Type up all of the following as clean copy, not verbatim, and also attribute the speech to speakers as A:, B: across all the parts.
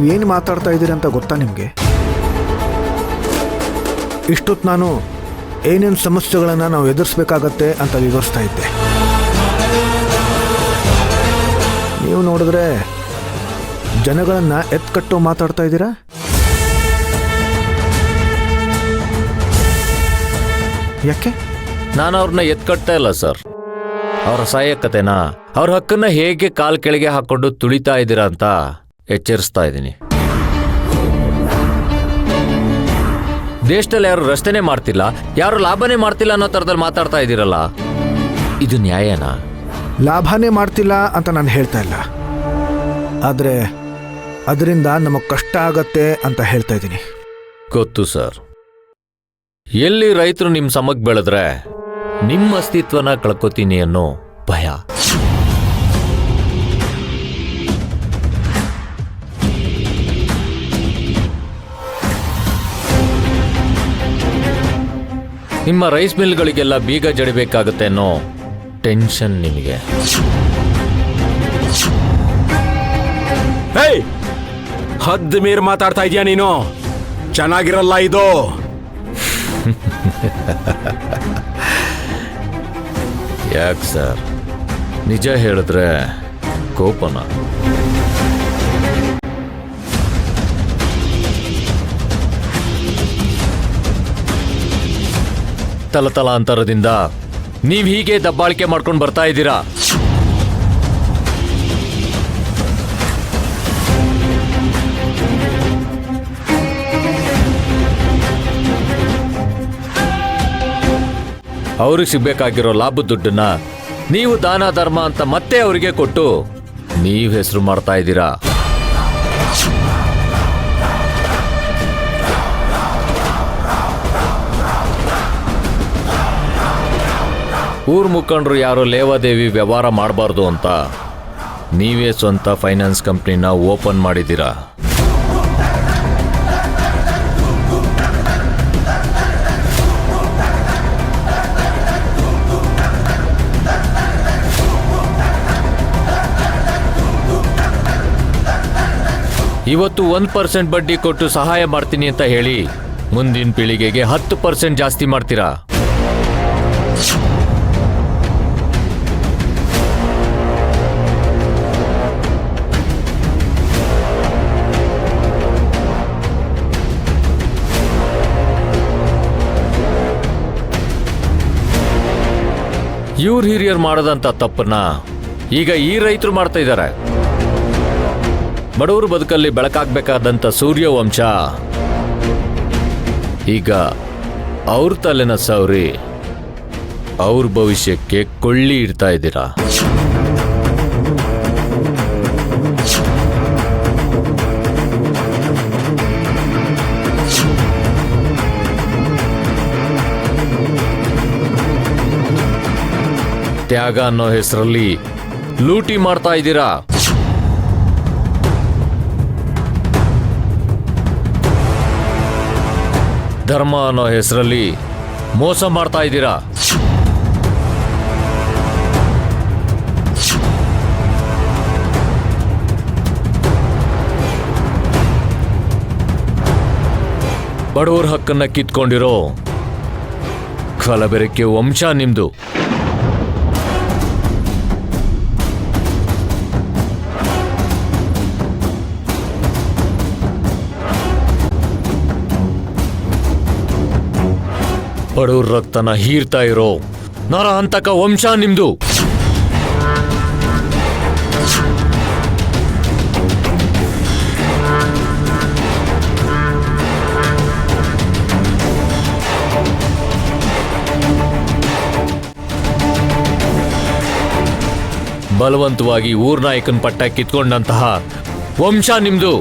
A: ನೀವೇನು ಮಾತಾಡ್ತಾ ಇದ್ದೀರಿ ಅಂತ ಗೊತ್ತಾ ನಿಮಗೆ? ಇಷ್ಟೊತ್ತು ನಾನು ಏನೇನು ಸಮಸ್ಯೆಗಳನ್ನು ನಾವು ಎದುರಿಸ್ಬೇಕಾಗತ್ತೆ ಅಂತ ವಿವರಿಸ್ತಾ ಇದ್ದೆ. ನೀವು ನೋಡಿದ್ರೆ ಜನಗಳನ್ನು ಎತ್ಕಟ್ಟು ಮಾತಾಡ್ತಾ ಇದ್ದೀರಾ. ಯಾಕೆ?
B: ನಾನು ಅವ್ರನ್ನ ಎತ್ಕಟ್ತಾ ಇಲ್ಲ ಸರ್. ಅವರ ಸಹಾಯಕತೆನ, ಅವ್ರ ಹಕ್ಕನ್ನ ಹೇಗೆ ಕಾಲ್ ಕೆಳಗೆ ಹಾಕೊಂಡು ತುಳಿತಾ ಇದ್ದೀರಾ ಅಂತ ಎಚ್ಚರಿಸ್ತಾ ಇದ್ದೀನಿ. ದೇಶದಲ್ಲಿ ಯಾರು ರಸ್ತೆನೇ ಮಾಡ್ತಿಲ್ಲ, ಯಾರು ಲಾಭನೇ ಮಾಡ್ತಿಲ್ಲ ಅನ್ನೋ ಥರದಲ್ಲಿ ಮಾತಾಡ್ತಾ ಇದ್ದೀರಲ್ಲ, ಇದು ನ್ಯಾಯನಾ?
A: ಲಾಭನೇ ಮಾಡ್ತಿಲ್ಲ ಅಂತ ನಾನು ಹೇಳ್ತಾ ಇಲ್ಲ, ಆದರೆ ಅದರಿಂದ ನಮಗೆ ಕಷ್ಟ ಆಗತ್ತೆ ಅಂತ ಹೇಳ್ತಾ ಇದ್ದೀನಿ.
B: ಗೊತ್ತು ಸರ್. ಎಲ್ಲಿ ರೈತರು ನಿಮ್ಮ ಸಮಕ್ಕೆ ಬೆಳೆದ್ರೆ ನಿಮ್ಮ ಅಸ್ತಿತ್ವನ ಕಳ್ಕೊತೀನಿ ಅನ್ನೋ ಭಯ. ನಿಮ್ಮ ರೈಸ್ ಮಿಲ್ಗಳಿಗೆಲ್ಲ ಬೀಗ ಜಡಿಬೇಕಾಗತ್ತೆ ಅನ್ನೋ ಟೆನ್ಷನ್ ನಿಮಗೆ.
C: ಹದ್ದು ಮೀರ್ ಮಾತಾಡ್ತಾ ಇದೀಯ ನೀನು. ಚೆನ್ನಾಗಿರಲ್ಲ ಇದು.
B: ಯಾಕೆ ಸರ್, ನಿಜ ಹೇಳಿದ್ರೆ ಕೋಪನ? ತಲತಲಾಂತರದಿಂದ ನೀವು ಹೀಗೆ ದಬ್ಬಾಳಿಕೆ ಮಾಡ್ಕೊಂಡು ಬರ್ತಾ ಇದ್ದೀರಾ. ಅವ್ರಿಗೆ ಸಿಗ್ಬೇಕಾಗಿರೋ ಲಾಭದ ದುಡ್ಡನ್ನ ನೀವು ದಾನ ಧರ್ಮ ಅಂತ ಮತ್ತೆ ಅವರಿಗೆ ಕೊಟ್ಟು ನೀವು ಹೆಸರು ಮಾಡ್ತಾ ಇದ್ದೀರಾ. ಊರ್ ಮುಖಂಡರು ಯಾರೋ ಲೇವಾದೇವಿ ವ್ಯವಹಾರ ಮಾಡಬಾರ್ದು ಅಂತ ನೀವೇ ಸ್ವಂತ ಫೈನಾನ್ಸ್ ಕಂಪ್ನಿನ ಓಪನ್ ಮಾಡಿದ್ದೀರಾ. ಇವತ್ತು 1% ಬಡ್ಡಿ ಕೊಟ್ಟು ಸಹಾಯ ಮಾಡ್ತೀನಿ ಅಂತ ಹೇಳಿ ಮುಂದಿನ ಪೀಳಿಗೆಗೆ 10% ಜಾಸ್ತಿ ಮಾಡ್ತೀರಾ. ಇವ್ರ ಹಿರಿಯರು ಮಾಡದಂತ ತಪ್ಪನ್ನ ಈಗ ಈ ರೈತರು ಮಾಡ್ತಾ ಇದ್ದಾರೆ. ಬಡವರು ಬದುಕಲ್ಲಿ ಬೆಳಕಾಗಬೇಕಾದಂಥ ಸೂರ್ಯವಂಶ ಈಗ ಅವ್ರ ತಲೆನ ಸವರಿ ಅವ್ರ ಭವಿಷ್ಯಕ್ಕೆ ಕೊಳ್ಳಿ ಇಡ್ತಾ ಇದ್ದೀರಾ. ತ್ಯಾಗ ಅನ್ನೋ ಹೆಸರಲ್ಲಿ ಲೂಟಿ ಮಾಡ್ತಾ ಇದ್ದೀರಾ. ಧರ್ಮ ಅನ್ನೋ ಹೆಸರಲ್ಲಿ ಮೋಸ ಮಾಡ್ತಾ ಇದ್ದೀರಾ. ಬಡವರ ಹಕ್ಕನ್ನ ಕಿತ್ಕೊಂಡಿರೋ ಕಲಬೆರಕೆ ವಂಶ ನಿಮ್ದು. ಬಡವ್ರ ರಕ್ತನ ಹೀರ್ತಾ ಇರೋ ನರ ಹಂತಕ ವಂಶ ನಿಮ್ದು. ಬಲವಂತವಾಗಿ ಊರ್ ನಾಯಕನ ಪಟ್ಟ ಕಿತ್ಕೊಂಡಂತಹ ವಂಶ ನಿಮ್ದು.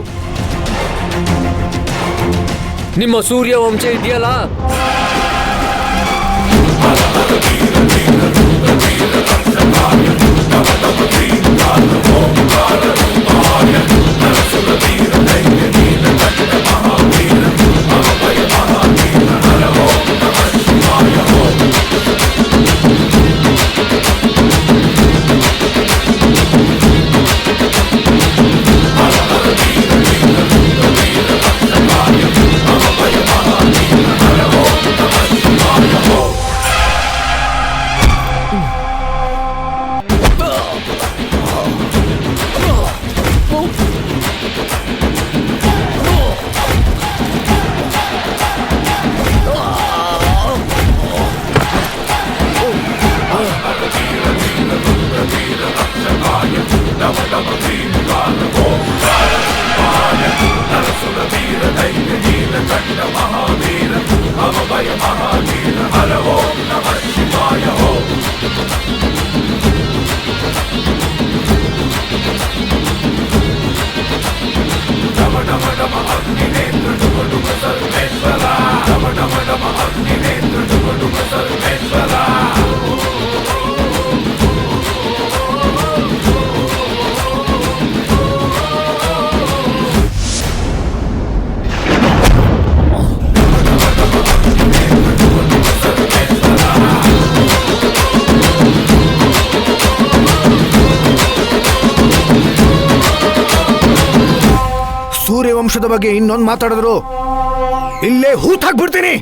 B: ನಿಮ್ಮ ಸೂರ್ಯ ವಂಶ ಇದೆಯಲ್ಲ,
A: ಸೂರ್ಯವಂಶದ ಬಗ್ಗೆ ಇನ್ನೊಂದು ಮಾತಾಡಿದ್ರು ಇಲ್ಲೇ ಹೂತಾಕ್ಬಿಡ್ತೀನಿ.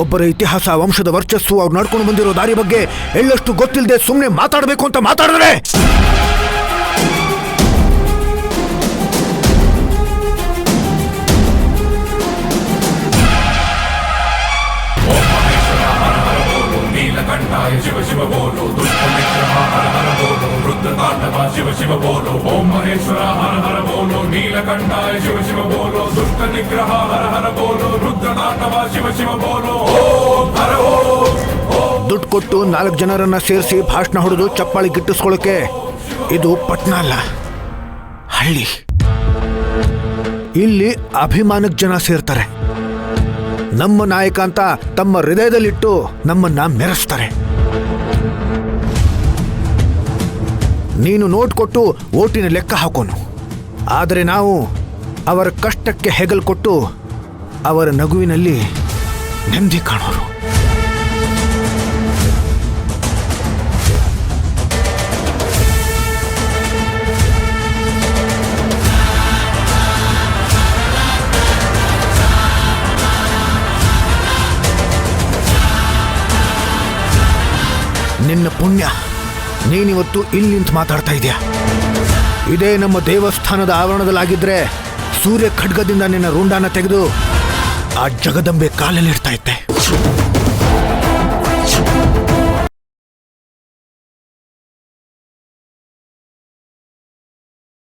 A: ಒಬ್ಬರ ಇತಿಹಾಸ, ವಂಶದ ವರ್ಚಸ್ಸು, ಅವ್ರು ನಡ್ಕೊಂಡು ಬಂದಿರೋ ದಾರಿ ಬಗ್ಗೆ ಎಳ್ಳಷ್ಟು ಗೊತ್ತಿಲ್ಲದೆ ಸುಮ್ಮನೆ ಮಾತಾಡಬೇಕು ಅಂತ ಮಾತಾಡಿದ್ರೆ
D: ಶಿವ ಶಿವ ಬೋಲು ದುಷ್ಟ ನಿಗ್ರಹ ಹರ ಹರ ಬೋಲು ರುದ್ರ ತಾಂಡವ ಶಿವ ಶಿವ ಬೋಲು ಓಂ ಮಹೇಶ್ವರ ಹರ ಹರ ಬೋಲು ನೀಲಕಂಠಾಯ ಶಿವ ಶಿವ ಬೋಲು ದುಷ್ಟ ನಿಗ್ರಹ ಹರ ಹರ ಬೋಲು ರುದ್ರ ತಾಂಡವ ಶಿವ ಶಿವ ಬೋಲು ಓಂ ಹರ ಓಂ.
A: ದುಡ್ಡು ಕೊಟ್ಟು 4 ಜನರನ್ನ ಸೇರಿಸಿ ಭಾಷಣ ಹೊಡೆದು ಚಪ್ಪಾಳಿ ಗಿಟ್ಟಿಸ್ಕೊಳ್ಳೋಕೆ ಇದು ಪಟ್ನ ಅಲ್ಲ, ಹಳ್ಳಿ. ಇಲ್ಲಿ ಅಭಿಮಾನಕ್ಕೆ ಜನ ಸೇರ್ತಾರೆ. ನಮ್ಮ ನಾಯಕ ಅಂತ ತಮ್ಮ ಹೃದಯದಲ್ಲಿಟ್ಟು ನಮ್ಮನ್ನ ಮೆರೆಸ್ತಾರೆ. ನೀನು ನೋಟ್ ಕೊಟ್ಟು ಓಟಿನ ಲೆಕ್ಕ ಹಾಕೋನು, ಆದರೆ ನಾವು ಅವರ ಕಷ್ಟಕ್ಕೆ ಹೆಗಲು ಕೊಟ್ಟು ಅವರ ನಗುವಿನಲ್ಲಿ ನೆಮ್ಮದಿ ಕಾಣೋರು. ನಿನ್ನ ಪುಣ್ಯ, ನೀನಿವತ್ತು ಇಲ್ಲಿ ನಿಂತು ಮಾತಾಡ್ತಾ ಇದೆಯಾ. ಇದೇ ನಮ್ಮ ದೇವಸ್ಥಾನದ ಆವರಣದಲ್ಲಾಗಿದ್ರೆ ಸೂರ್ಯ ಖಡ್ಗದಿಂದ ನಿನ್ನ ರುಂಡಾನ ತೆಗೆದು ಆ ಜಗದಂಬೆ ಕಾಲಲ್ಲಿಡ್ತಾ ಇದ್ದೆ.